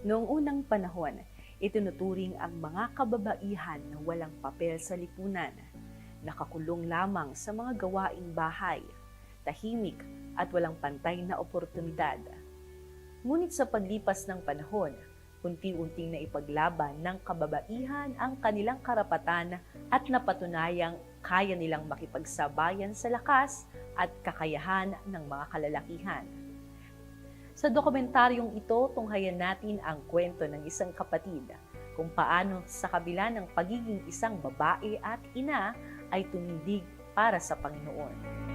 Noong unang panahon, itinuturing ang mga kababaihan na walang papel sa lipunan, nakakulong lamang sa mga gawaing bahay, tahimik at walang pantay na oportunidad. Ngunit sa paglipas ng panahon, unti-unting naipaglaban ng kababaihan ang kanilang karapatan at napatunayang kaya nilang makipagsabayan sa lakas at kakayahan ng mga kalalakihan. Sa dokumentaryong ito, tunghayan natin ang kwento ng isang kapatid kung paano sa kabila ng pagiging isang babae at ina ay tumindig para sa Panginoon.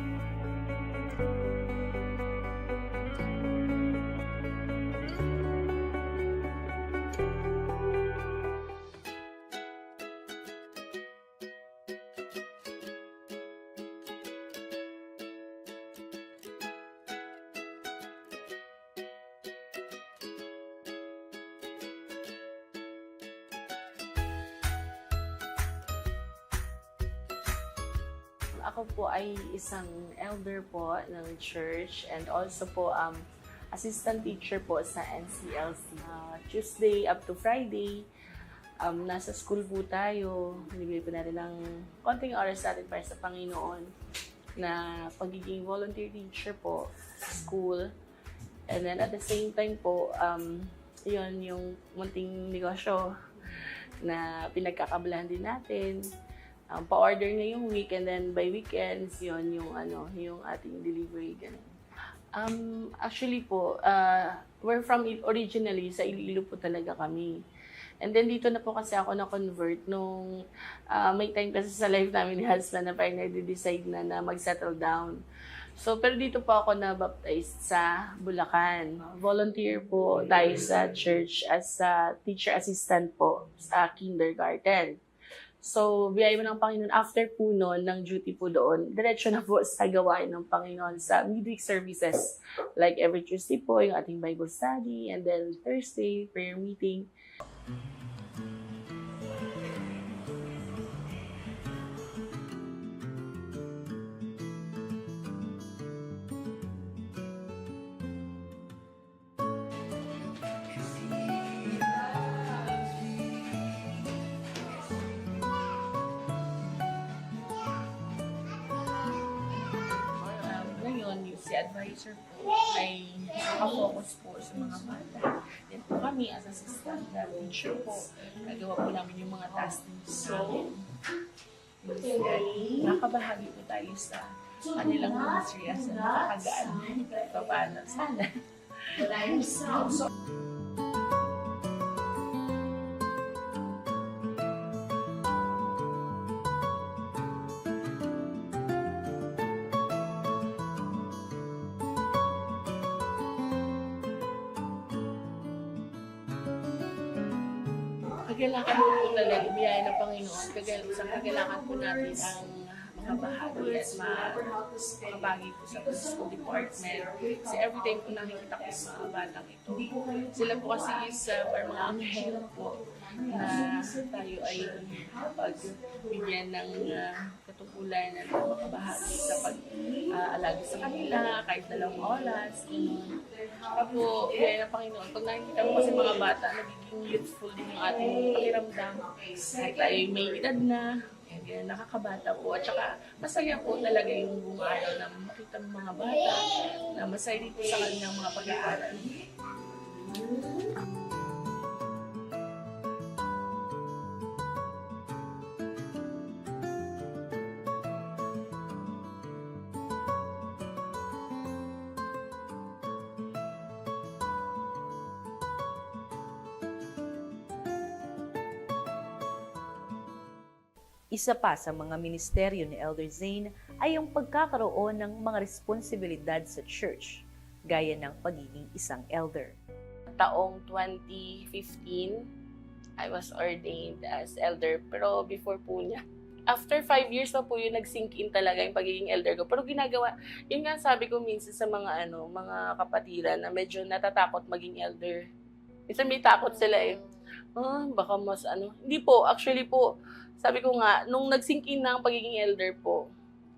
Ako po ay isang elder po ng church and also po assistant teacher po sa NCLC. Tuesday up to Friday, nasa school po tayo. Binibigay po natin ng konting oras natin para sa Panginoon na pagiging volunteer teacher po sa school. And then at the same time po, yun yung munting negosyo na pinagkakabalahan din natin. Pa-order na yung week and then by weekends, yun yung ating delivery, ganun. Actually po, we're from originally, sa Iloilo po talaga kami. And then dito na po kasi ako na-convert nung may time kasi sa life namin ni husband na parang nag-decide na mag-settle down. So, pero dito po ako na-baptized sa Bulacan. Volunteer po tayo sa church as a teacher assistant po sa kindergarten. So, biyaya mo ng Panginoon, after po noon, ng duty po doon, diretso na po sa gawain ng Panginoon sa midweek services. Like every Tuesday po, yung ating Bible study, and then Thursday, prayer meeting. Si advisor po ay nakafocus po sa mga bata. Then po kami as assistant teacher po, nagawa po namin yung mga tasks namin. Nakabahagi po tayo sa kanilang ministry as na nakakagaan. Paano? Sana. Kagalakan po talaga, biyaya ng Panginoon. Sa kagalakan po natin ang makabahagi at makabahagi po sa school department. Kasi every time po nakikita ko sa mga batang ito, sila po kasi is mga angel po na tayo ay pagbigyan ng katukulan at makabahagi sa pag-alaga sa kanila kahit 2 oras. Saka po, biyaya ng Panginoon, pag nakikita mo kasi mga bata, nagiging youthful din yung ating pakiramdam. Kahit tayo may edad na, nakakabata po. At saka, masaya po talaga yung buong araw na makita ng mga bata na masaya dito sa kanilang mga pag-aaral. Isa pa sa mga ministeryo ni Elder Zane ay ang pagkakaroon ng mga responsibilidad sa church, gaya ng pagiging isang elder. Taong 2015, I was ordained as elder, pero before po niya. After 5 years pa po yun, nag-sink in talaga yung pagiging elder ko. Pero ginagawa, yun nga sabi ko minsan sa mga mga kapatiran na medyo natatakot maging elder. Minsan may takot sila baka mas Hindi po, actually po, sabi ko nga, nung nag-sink in na ang pagiging elder po,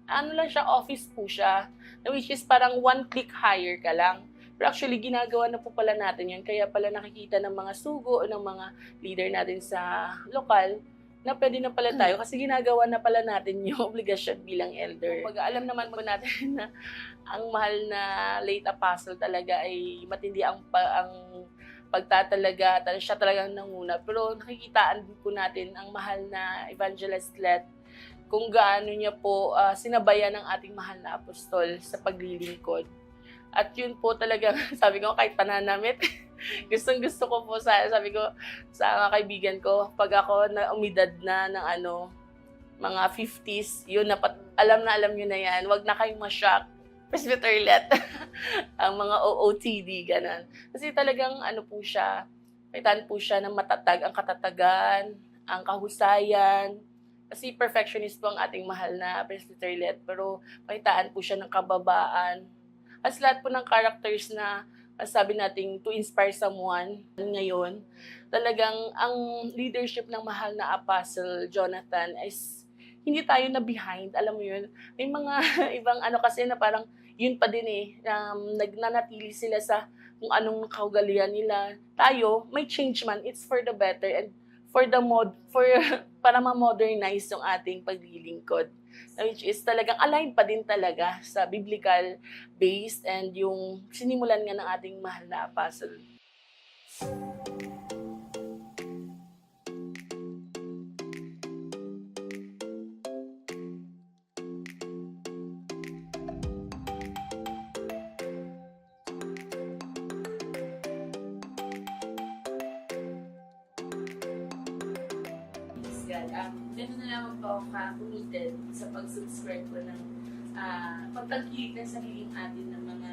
lang siya, office po siya, which is parang 1 click higher ka lang. Pero actually, ginagawa na po pala natin yun. Kaya pala nakikita ng mga sugo o ng mga leader natin sa lokal na pwede na pala tayo kasi ginagawa na pala natin yung obligasyon bilang elder. Pag alam naman po natin na ang mahal na late apostle talaga ay matindi ang pagtatalaga, siya talagang nanguna. Pero nakikitaan din po natin ang mahal na Evangelist Let kung gaano niya po sinabayan ng ating mahal na apostol sa paglilingkod. At yun po talaga, sabi ko kahit pananamit, gustong-gusto ko po sabi ko sa mga kaibigan ko, pag ako na umidad na ng mga 50s, yun, alam nyo na yan, wag na kayong ma-shock. Presbyterlet, ang mga OOTD, ganun. Kasi talagang po siya, kaitan po siya ng matatag, ang katatagan, ang kahusayan. Kasi perfectionist po ang ating mahal na Presbyterlet, pero kaitaan po siya ng kababaan. As lahat po ng characters na sabi natin to inspire someone ngayon, talagang ang leadership ng mahal na Apostle Jonathan is hindi tayo na behind, alam mo yun. May mga ibang kasi na parang yun pa din nagnanatili sila sa kung anong kaugalian nila. Tayo, may change man, it's for the better and para ma-modernize yung ating paglilingkod. Which is talagang aligned pa din talaga sa biblical based and yung sinimulan nga ng ating mahal na apostle. Ganun na naman po ako ka-committed sa pag-subscribe ko ng pagtangkilik ng sariling atin ng mga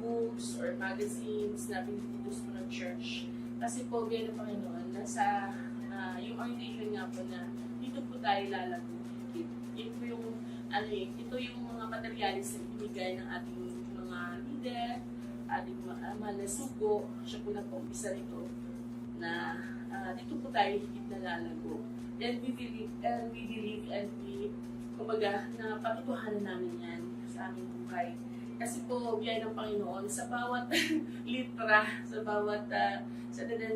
books or magazines na pinuputos po ng church. Kasi po, biyan ng Panginoon, nasa yung orientation nga po na dito po tayo lalago. Ito yung, ito yung mga materialis na ibigay ng ating mga leader, ating mga sugo, siya po nag-umpisa rito, na dito po tayo higit na lalago. And we believe and we, kumbaga, na patutuhanan namin yan sa aming buhay. Kasi po, biyay ng Panginoon, sa bawat litra, sa bawat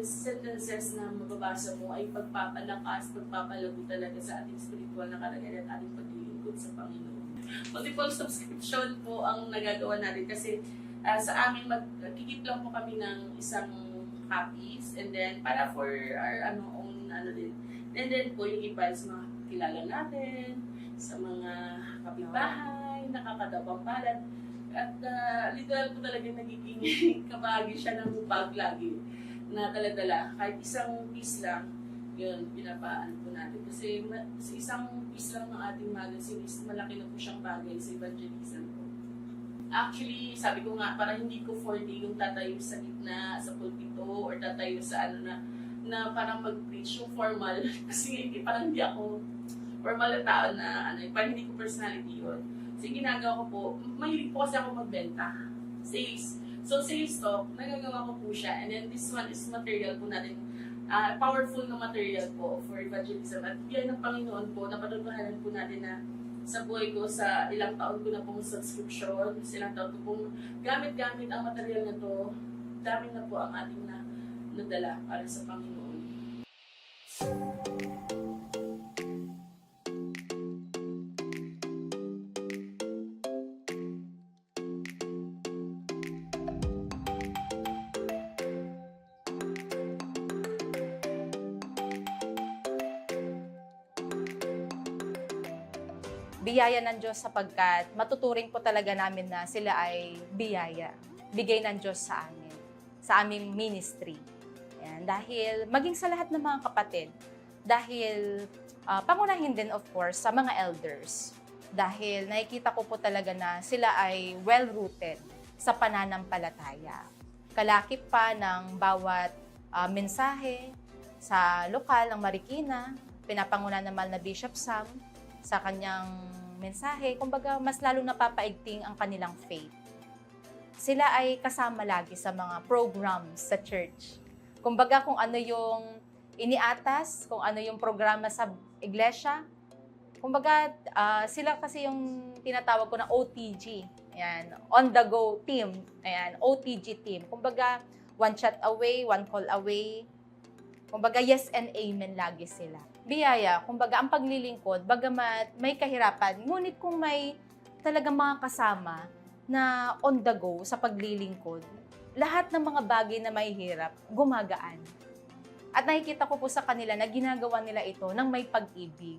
sentences na mababasa mo ay pagpapalakas, pagpapalago talaga sa ating spiritual na kalagayan at ating paglilingkod sa Panginoon. Multiple subscription po ang nagagawa natin kasi sa amin, magkikip lang po kami ng isang copies and then para for our own din. And then po yung iba sa mga kilala natin, sa mga kapitbahay, nakakadabang palad. At literal po talaga nagiging kabahagi siya ng bag lagi na taladala. Kahit isang piece lang, yun, pinapaan po natin. Kasi sa isang piece lang ng ating magazine is malaki na po siyang bagay sa evangelism po. Actually, sabi ko nga, para hindi ko 4D yung tatayo sa gitna, sa pulpito, or tatayo sa na parang mag-preach yung formal. Kasi parang hindi ako formal na tao na parang hindi ko personality yun. So ginagawa ko po, mahilig po kasi ako magbenta. Sales. So sales talk, nagagawa ko po siya. And then this one is material po natin. Powerful na material po for evangelism. At yan ng Panginoon po, napatutuhanan po natin na sa buhay ko, sa ilang taon ko na pong subscription, sa ilang taon ko pong gamit-gamit ang material na to, dami na po ang ating nadala para sa Panginoon. Biyaya ng Diyos sapagkat matuturing po talaga namin na sila ay biyaya. Bigay ng Diyos sa amin, sa aming ministry. Ayan, dahil maging sa lahat ng mga kapatid, dahil pangunahin din of course sa mga elders. Dahil nakikita ko po talaga na sila ay well-rooted sa pananampalataya. Kalakip pa ng bawat mensahe sa lokal ng Marikina, pinapanguna naman na Bishop Sam, sa kanyang mensahe, kumbaga mas lalong napapaigting ang kanilang faith. Sila ay kasama lagi sa mga programs sa church. Kumbaga kung ano yung iniatas, kung ano yung programa sa iglesia, kumbaga sila kasi yung tinatawag ko na OTG, Ayan, on-the-go team. Ayan, OTG team. Kumbaga, one chat away, one call away. Kumbaga, yes and amen lagi sila. Biyaya, kumbaga, ang paglilingkod, bagamat may kahirapan, ngunit kung may talagang mga kasama na on the go sa paglilingkod, lahat ng mga bagay na may hirap, gumagaan. At nakikita ko po sa kanila na ginagawa nila ito ng may pag-ibig.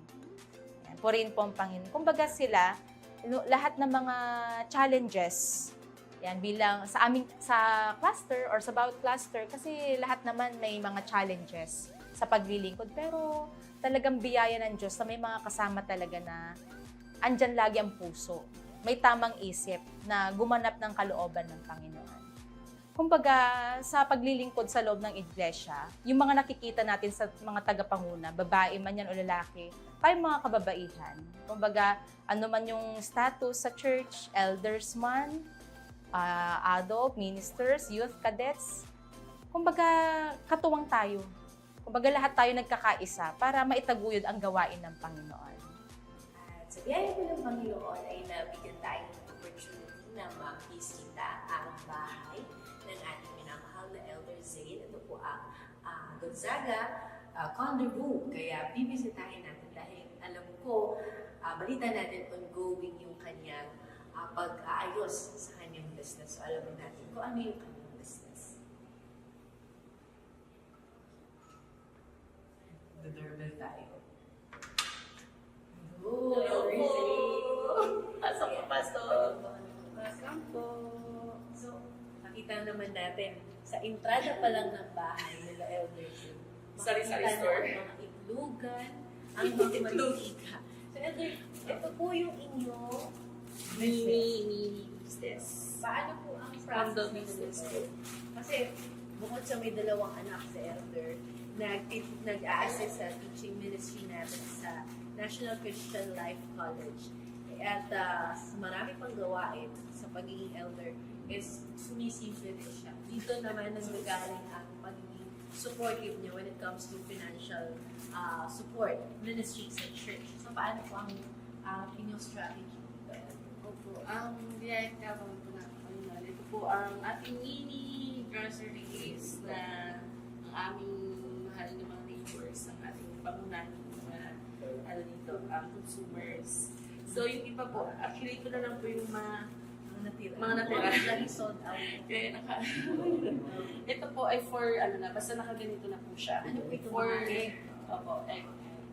Ayan, purihin po ang Panginoon. Kumbaga sila, lahat ng mga challenges, yan bilang sa aming sa cluster or sa bawat cluster kasi lahat naman may mga challenges sa paglilingkod pero talagang biyaya ng Diyos na may mga kasama talaga na andyan lagi ang puso. May tamang isip na gumanap ng kalooban ng Panginoon. Kumbaga, sa paglilingkod sa loob ng iglesia, yung mga nakikita natin sa mga tagapanguna, babae man yan o lalaki, tayong mga kababaihan. Kumbaga, ano man yung status sa church, elders man, adult, ministers, youth, cadets. Kumbaga, katuwang tayo. Kumbaga, lahat tayo nagkakaisa para maitaguyod ang gawain ng Panginoon. At sa biyaya po ng Panginoon ay nabigyan tayo ng opportunity na makisita ang bahay ng ating minamahal na Elder Zaid. Ito po ang Gonzaga Condo Room. Kaya bibisitahin natin dahil alam ko, balita natin ongoing yung kanyang pag-aayos sa kanyang business. So alam natin kung ano yung kanyang business. The-doorbell tayo. Hello po! Pasok po, pasok! Welcome po. So, makita naman natin sa entrada pa lang ng bahay nila Elder Zaid. Sari-sari Makita store. na ang mga itlugan, ang mga mantika. So, Elder, ito po yung inyong Mini business. paano po ang Condo process ng business business? Kasi bukod sa may dalawang anak si Elder, nag-a-assist sa teaching ministry natin sa National Christian Life College. At marami pang gawain sa pagiging elder is sumisipin din siya. Dito naman nanggagaling ang pagiging supportive niya when it comes to financial support, ministry sa church. So paano po ang inyong strategy dito? Opo, ang biyaya po na Panginoon. Ito po ang ating mini groceries na ang aming mahal na mga neighbors, ang ating pangunahin mga ang consumers. So yung iba po, actually ito na lang po yung mga natira. Lagi sold out. Kaya ito po ay for, basta nakaganito na po siya. Ano po ito, For, mga egg? Opo, egg.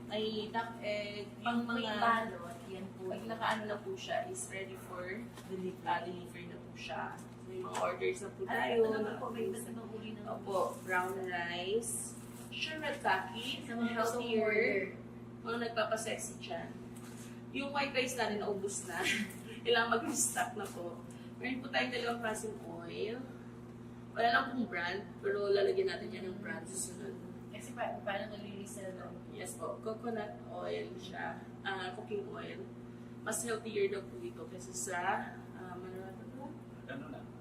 Ay, duck egg, Pang pang may mga, balot, yan po. pag nakaano na po siya, is ready for delivery na po siya. May mga orders na po tayo. Ito naman po, may iba't ibang uri ng Opo, brown rice, shirataki, sa mga gustong healthier, order. mga nagpapasexy dyan. Yung white rice natin naubos na. Kailangan mag-restock na po. Meron po tayong dalawang klaseng oil. Wala lang pong brand, pero lalagyan natin yan ng brand sa sunod. Kasi paano nalilisel doon? Yes po, coconut oil siya, cooking oil. Mas healthier daw po ito kasi sa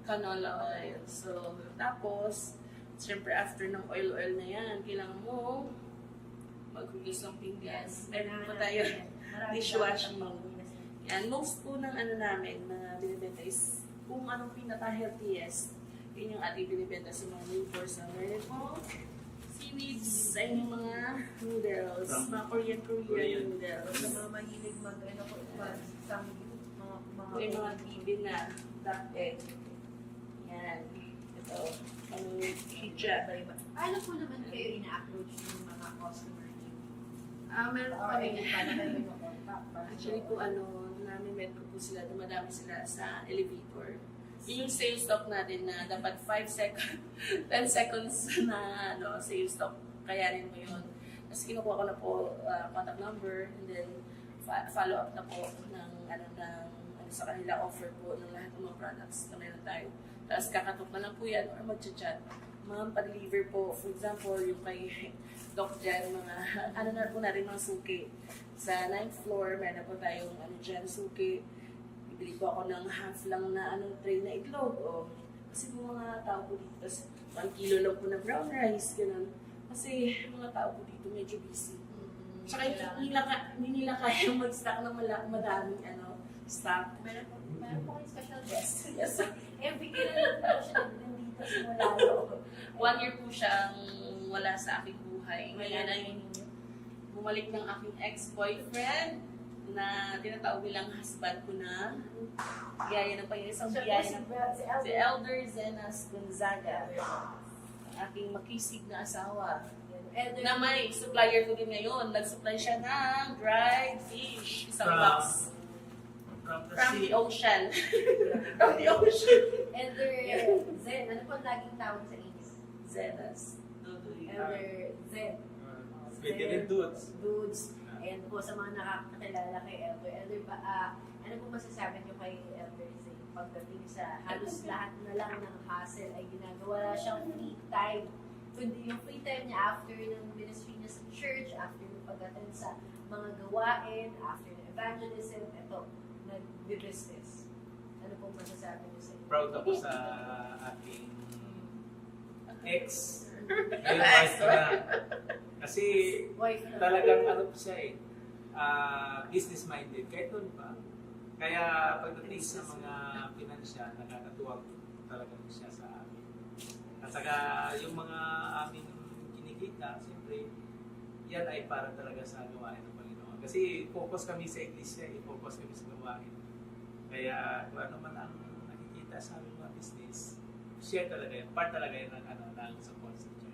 canola oil. So, tapos, syempre after ng oil na yan, kailangan mo maghugas ng pinggan. Meron po tayo dishwashing. Yan, most po ng namin na binibenta is kung anong pinaka-healthiest, yun yung ating binibenta sa mga neighbors. Meron po seaweeds, ay yung mga noodles, mga Korean noodles. Sa mga mahilig mag-ano po, May mga bibi na duck egg. Yan. Ito. Ang hijab. Paano po naman kayo ina-approach ng mga customer niyo? Meron po Or kami. paano kayo mag-contact? Actually po, namin ko po sila, dumadami sila sa elevator. Yun yung sales stock natin na dapat 5 seconds, 10 seconds na sales stock. Kayanin mo yun. Tapos kinukuha ko na po contact number and then follow up na po ng sa kanila offer po ng lahat ng mga products na meron tayo. Tapos kakatok na lang po yan or mag-chat. Ma'am, pa-deliver po. For example, yung kay Doc dyan, mga na po natin mga suki. Sa 9th floor, meron po tayong dyan, suki. Bibili po ako ng half lang na tray na itlog. O, kasi po mga tao po dito, 1 kilo lang po na brown rice, ganun. Kasi mga tao po dito medyo busy. Tsaka hindi nila kaya mag-stock ng madaming stock. Meron po Meron po kayong special guest. Yes. Every kailan po siya nandito simula loob. 1 year po siyang wala sa aking buhay. Ngayon ay bumalik ng aking ex-boyfriend na tinatawag nilang husband ko na. Biyaya na pa yung isang biyaya na si Elder Zenas Gonzaga. Aking makisig na asawa. Elder, Na may supplier ko din ngayon. Nag-supply siya ng dried fish. Isang box. From the From the sea. ocean. From the ocean. Elder Zen, ano po ang laging tawag sa inyo? Zenas. Duduy. Elder Zen. Pwede rin dudes. Dudes. And po sa mga nakakakilala kay Elder. Elder, ano po masasabi niyo kay Elder Zen? Pagdating sa halos lahat na lang ng hassle ay ginagawa, wala siyang free time. Kundi yung free time niya after ng ministry niya sa church, after ng pag-attend sa mga gawain, after ng evangelism, eto, nag-business. Ano po masasabi niyo sa inyo? Proud ako sa aking ex. Ngayon, wife ko na. Kasi Wife na. talagang ano po siya eh, business-minded. Kahit noon pa. Kaya pagdating sa mga pinansya, nakakatuwag talaga siya sa amin. At saka yung mga aming kinikita, siyempre, yan ay para talaga sa gawain ng Panginoon. Kasi focus kami sa iglesia, focus kami sa gawain. Kaya kung ano man ang nakikita sa aming mga business, share talaga yan, part talaga yan ng support sa church.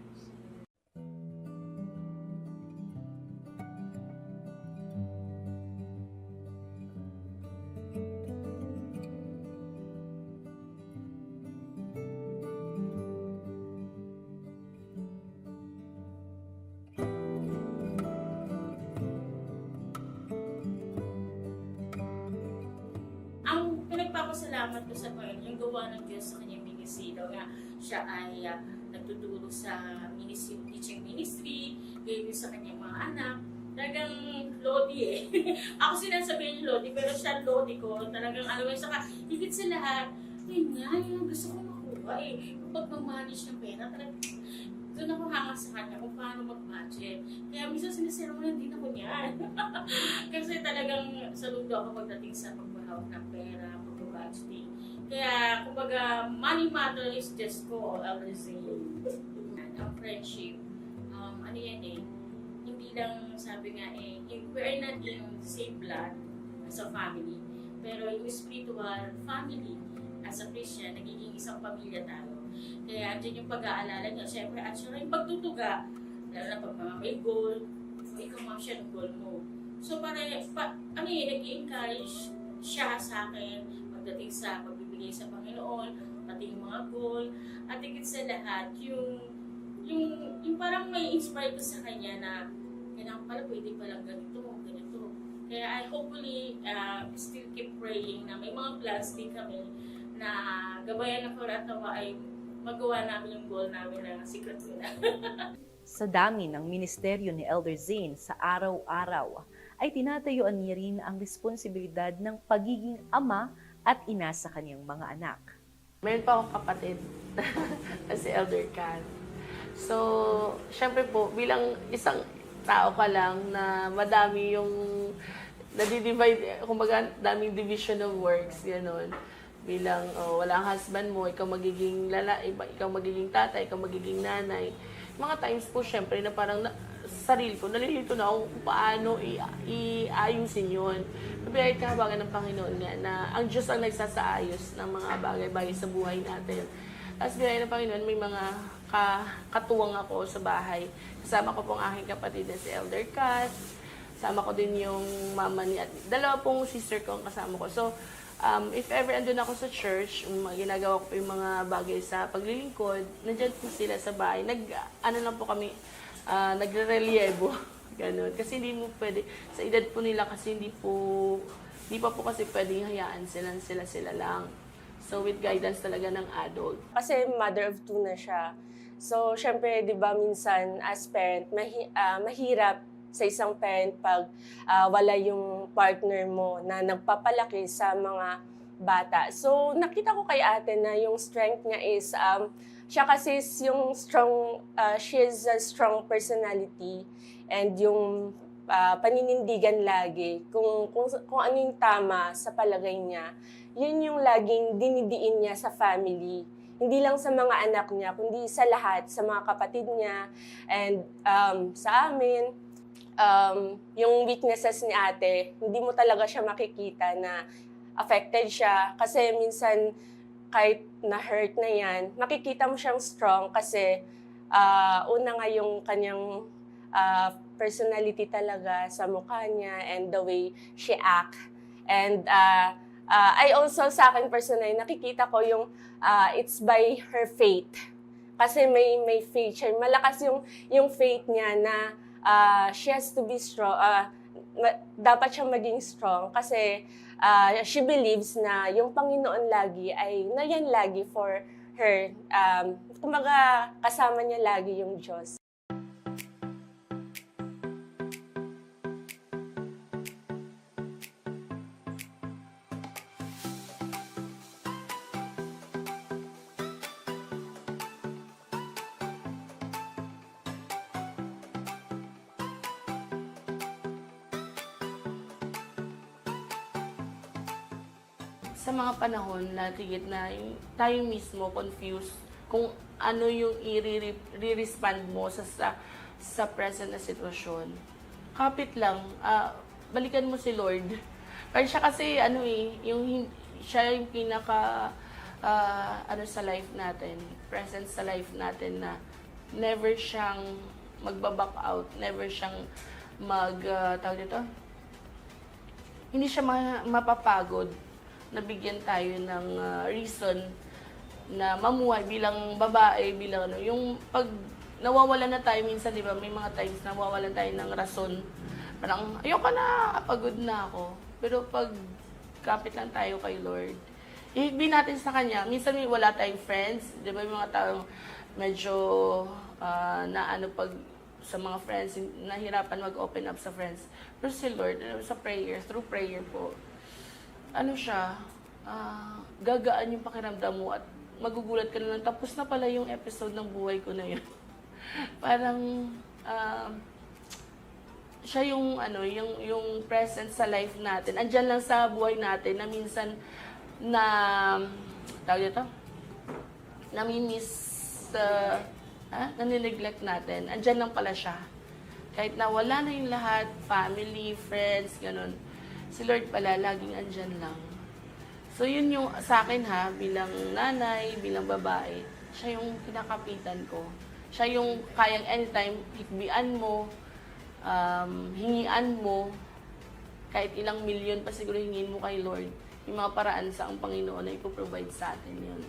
Ang pinagpapasalamat ko sa Panginoon, yung gawa ng Diyos sa kanyang ministry, daw nga siya ay nagtuturo sa ministry, teaching ministry, gayon sa kanyang mga anak. Talagang Lodi eh. Ako sinasabihin yung Lodi, pero siya Lodi ko. Talagang alam mo, saka higit sa lahat, yun nga, yung gusto ko makuha eh. Kapag mag-manage ng pera, talagang doon ako hanga sa kanya kung paano mag-budget. Kaya minsan sinisira mo lang din ako niyan. Kasi talagang saludo ako pagdating sa pagbahawak ng pera, pag-budgeting. Kaya, kumbaga, money matter is just ko, Elder Zane. Ang friendship, ano yan eh, hindi lang sabi nga eh, we are not in the same blood as a family, pero yung spiritual family, as a Christian, nagiging isang pamilya tayo. Kaya andyan yung pag-aalala niya, syempre, at syempre yung pagtutuga, lalo na pag mga may goal, o ikaw ma'am siya ng goal mo. So, ano yun, nag-encourage siya sa akin pagdating sa pagbibigay sa Panginoon, pati yung mga goal, at higit sa lahat, yung parang may inspire ko sa kanya na kailangan pala pwede palang ganito. Kaya I hopefully still keep praying na may mga plans din kami na gabayan ako at nawa ay magawa namin yung goal namin na secret ko na. Sa dami ng ministeryo ni Elder Zane sa araw-araw, ay tinatayuan niya rin ang responsibilidad ng pagiging ama at ina sa kanyang mga anak. Meron pa akong kapatid na si Elder Kat. So, syempre po, bilang isang tao ka lang na madami yung nadi-divide, kumbaga daming division of works, gano'n. Bilang wala ang husband mo, ikaw magiging ikaw magiging tatay, ikaw magiging nanay. Mga times po, syempre, na parang sarili ko, nalilito na ako kung paano iayusin yun. Pero kahabagan ng Panginoon nga na ang Diyos ang nagsasaayos ng mga bagay-bagay sa buhay natin. Tapos biyaya ng Panginoon, may mga katuwang ako sa bahay. Kasama ko pong aking kapatid na si Elder Kat. Kasama ko din yung mama ni at dalawa pong sister ko ang kasama ko. So, if ever andun ako sa church, ginagawa ko po yung mga bagay sa paglilingkod, nandyan po sila sa bahay. Lang po kami, nagre-reliebo. Ganun. Kasi hindi mo pwede, sa edad po nila kasi hindi pa po kasi pwedeng hayaan sila lang. So, with guidance talaga ng adult. Kasi mother of two na siya. So, syempre, di ba, minsan as parent, mahirap sa isang parent pag wala yung partner mo na nagpapalaki sa mga bata. So, nakita ko kay ate na yung strength niya is, siya kasi is yung strong, she is a strong personality and yung paninindigan lagi kung ano yung tama sa palagay niya, yun yung laging dinidiin niya sa family. Hindi lang sa mga anak niya, kundi sa lahat, sa mga kapatid niya, and sa amin. Yung weaknesses ni ate, hindi mo talaga siya makikita na affected siya. Kasi minsan, kahit na-hurt na yan, makikita mo siyang strong kasi una nga yung kanyang personality talaga sa mukha niya and the way she act. And I also, sa akin personally, nakikita ko yung it's by her faith. Kasi may faith siya. Malakas yung faith niya na she has to be strong. Dapat siya maging strong kasi she believes na yung Panginoon lagi ay nayan lagi for her. Kumaga kasama niya lagi yung Diyos. Sa mga panahon na tigit na tayo mismo confused kung ano yung i-respond mo sa present na sitwasyon. Kapit lang, balikan mo si Lord. Pero siya kasi siya yung pinaka sa life natin, present sa life natin na never siyang magba-back out, never siyang hindi siya mapapagod na bigyan tayo ng reason na mamuhay bilang babae, bilang yung pag nawawalan na tayo minsan, di ba, may mga times na nawawalan tayo ng rason. Parang, ayoko na, pagod na ako. Pero pag kapit lang tayo kay Lord, ihigbi natin sa Kanya. Minsan wala tayong friends, di ba, yung mga taong medyo pag sa mga friends, nahirapan mag-open up sa friends. Pero si Lord, sa prayer, through prayer po, gagaan yung pakiramdam mo at magugulat ka na lang, tapos na pala yung episode ng buhay ko na yun. Parang, siya yung presence sa life natin. Andyan lang sa buhay natin na minsan nanineglect natin. Andyan lang pala siya. Kahit na wala na yung lahat, family, friends, ganun. Si Lord pala, laging andyan lang. So, yun yung sa akin bilang nanay, bilang babae, siya yung kinakapitan ko. Siya yung kayang anytime, hikbian mo, hingian mo, kahit ilang milyon pa siguro hingin mo kay Lord, yung mga paraan sa ang Panginoon na ipoprovide sa atin yun.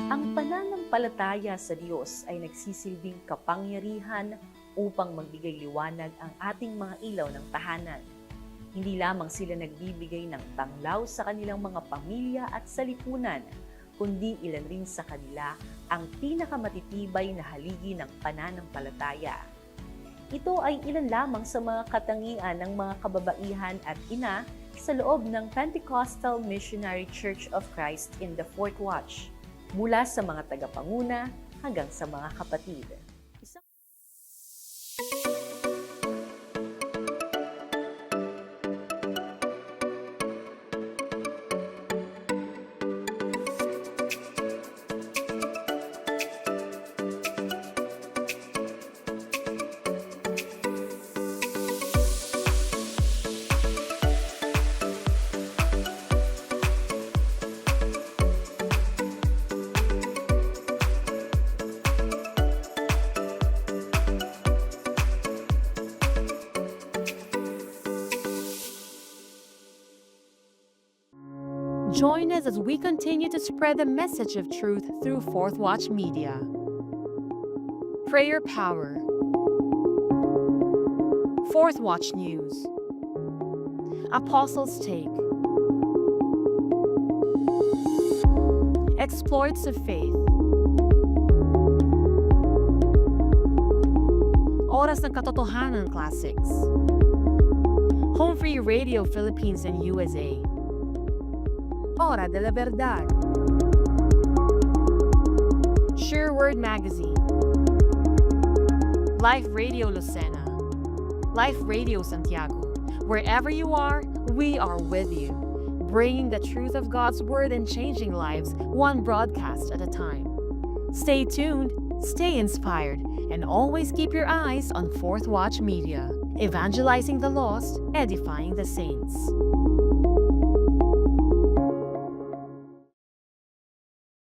Ang pananampalataya sa Diyos ay nagsisilbing kapangyarihan upang magbigay liwanag ang ating mga ilaw ng tahanan. Hindi lamang sila nagbibigay ng tanglaw sa kanilang mga pamilya at sa lipunan, kundi ilan rin sa kanila ang pinakamatitibay na haligi ng pananampalataya. Ito ay ilan lamang sa mga katangian ng mga kababaihan at ina sa loob ng Pentecostal Missionary Church of Christ in the Fourth Watch, mula sa mga tagapanguna hanggang sa mga kapatid. Join us as we continue to spread the message of truth through Fourth Watch Media. Prayer Power. Fourth Watch News. Apostles' Take. Exploits of Faith. Oras ng Katotohanan Classics. Home Free Radio Philippines and USA. Hora de la Verdad. Sure Word Magazine. Life Radio Lucena. Life Radio Santiago. Wherever you are, we are with you, bringing the truth of God's Word and changing lives one broadcast at a time. Stay tuned, stay inspired, and always keep your eyes on Fourth Watch Media, evangelizing the lost, edifying the saints.